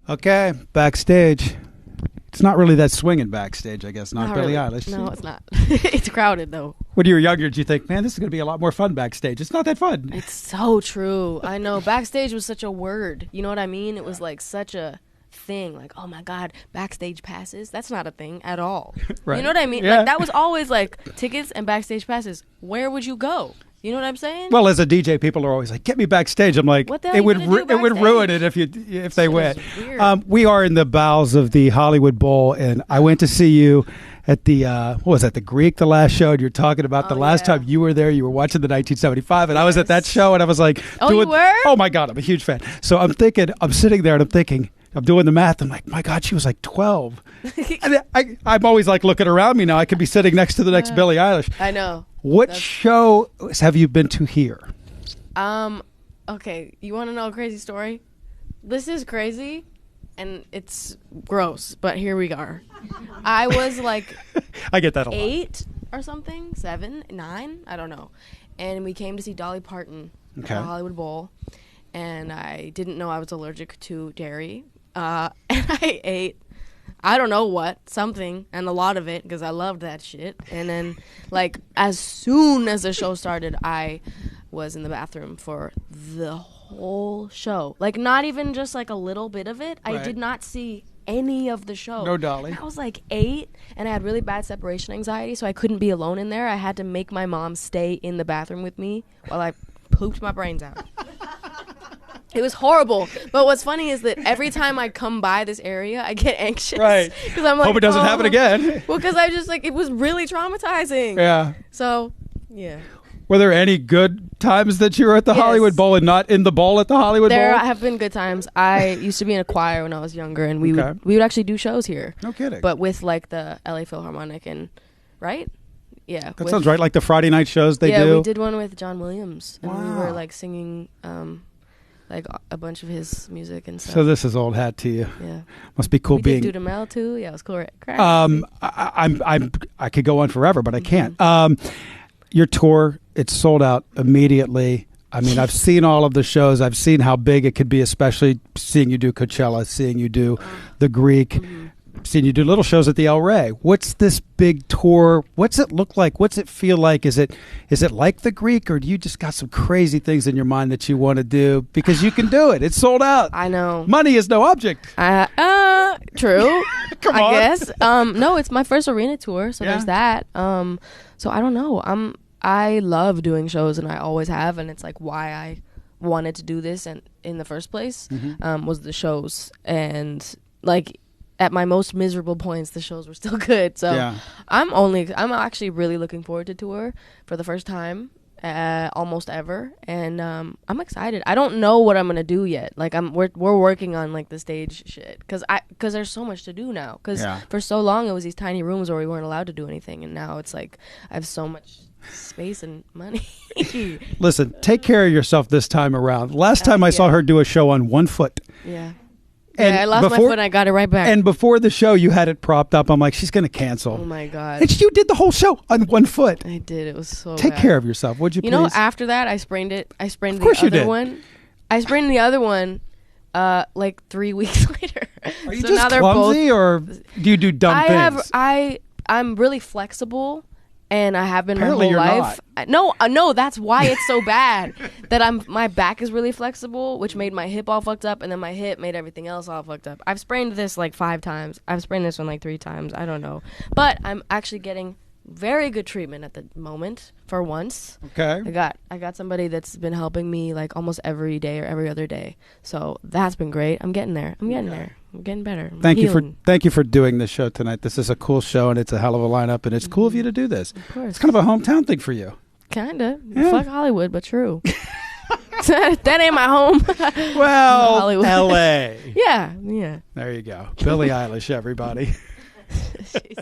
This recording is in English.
Okay, backstage. It's not really that swinging backstage, I guess. Not Billie really. Eilish. No, it's not. It's crowded, though. When you were younger, did you think, man, this is going to be a lot more fun backstage? It's not that fun. It's so true. I know. Backstage was such a word. You know what I mean? It was like such a thing. Like, oh my God, backstage passes? That's not a thing at all. Right. You know what I mean? Yeah. Like, that was always like tickets and backstage passes. Where would you go? You know what I'm saying? Well, as a DJ, people are always like, "Get me backstage." I'm like, What the hell it you would gonna do it would backstage? ruin it if they Shit went. is weird. We are in the bowels of the Hollywood Bowl, and I went to see you at the what was that? The Greek, the last show. And you're talking about the last yeah. time you were there. You were watching the 1975, and I was at that show, and I was like, Oh, you were? Oh my God, I'm a huge fan. So I'm sitting there, and I'm thinking. I'm doing the math. I'm like, my God, she was like 12. And I'm always like looking around me now. I could be sitting next to the next Billie Eilish. I know. What show have you been to here? Okay, you want to know a crazy story? This is crazy, and it's gross, but here we are. I was like I get that a lot. 8 or something, 7, 9, I don't know. And we came to see Dolly Parton at the Hollywood Bowl, and I didn't know I was allergic to dairy. And I ate, I don't know what, something, and a lot of it, because I loved that shit. And then, like, as soon as the show started, I was in the bathroom for the whole show. Like, not even just, like, a little bit of it. Right. I did not see any of the show. No Dolly. And I was, like, 8, and I had really bad separation anxiety, so I couldn't be alone in there. I had to make my mom stay in the bathroom with me while I pooped my brains out. It was horrible. But what's funny is that every time I come by this area, I get anxious. Right. Because I'm like, Hope it doesn't happen again. Well, because I just, like, it was really traumatizing. Yeah. So, yeah. Were there any good times that you were at the Yes. Hollywood Bowl and not in the bowl at the Hollywood There Bowl? have been good times. I used to be in a choir when I was younger, and we Okay. would actually do shows here. No kidding. But with, like, the LA Philharmonic and, right? Yeah. That sounds right, like the Friday night shows they do. Yeah, we did one with John Williams, and we were, Wow. like, singing, like, a bunch of his music and stuff. So this is old hat to you. Yeah. Must be cool We being. did Dudamel too. Yeah, it was cool. I could go on forever, but I Mm-hmm. can't. Your tour, it's sold out immediately. I mean, I've seen all of the shows. I've seen how big it could be, especially seeing you do Coachella, seeing you do the Greek, Mm-hmm. seeing you do little shows at the El Rey. What's this big tour? What's it look like? What's it feel like? Is it like the Greek, or do you just got some crazy things in your mind that you want to do? Because you can do it. It's sold out. I know. Money is no object. True. Come I on. guess. No, it's my first arena tour, so Yeah. there's that. So I don't know. I love doing shows, and I always have, and it's like why I wanted to do this, and in the first place, was the shows, and like at my most miserable points, the shows were still good. So Yeah. I'm actually really looking forward to tour for the first time. Almost ever, and I'm excited. I don't know what I'm gonna do yet. Like we're working on like the stage shit because there's so much to do now. Because Yeah. for so long it was these tiny rooms where we weren't allowed to do anything, and now it's like I have so much space and money. Listen, take care of yourself this time around. Last time I saw yeah. her do a show on one foot. Yeah. And I lost my foot and I got it right back. And before the show, you had it propped up. I'm like, she's going to cancel. Oh my God. And you did the whole show on one foot. I did. It was so Take bad. care of yourself, would you please? You know, after that, I sprained it. I sprained Of course the you other did. one. I sprained the other one like 3 weeks later. Are you So just now they're clumsy, or do you do dumb things? I'm really flexible, and I have been Apparently my whole you're life. No, that's why it's so bad. That my back is really flexible, which made my hip all fucked up, and then my hip made everything else all fucked up. I've sprained this like 5 times. I've sprained this one like 3 times. I don't know, but I'm actually getting very good treatment at the moment for once. Okay. I got somebody that's been helping me like almost every day or every other day. So that's been great. I'm getting there. I'm getting better. I'm Thank healing. you for doing this show tonight. This is a cool show, and it's a hell of a lineup, and it's cool of you to do this. Of course. It's kind of a hometown thing for you. Kinda. Yeah. Fuck Hollywood, but true. That ain't my home. Well, Hollywood. L.A. Yeah. There you go. Billie Eilish, everybody. She's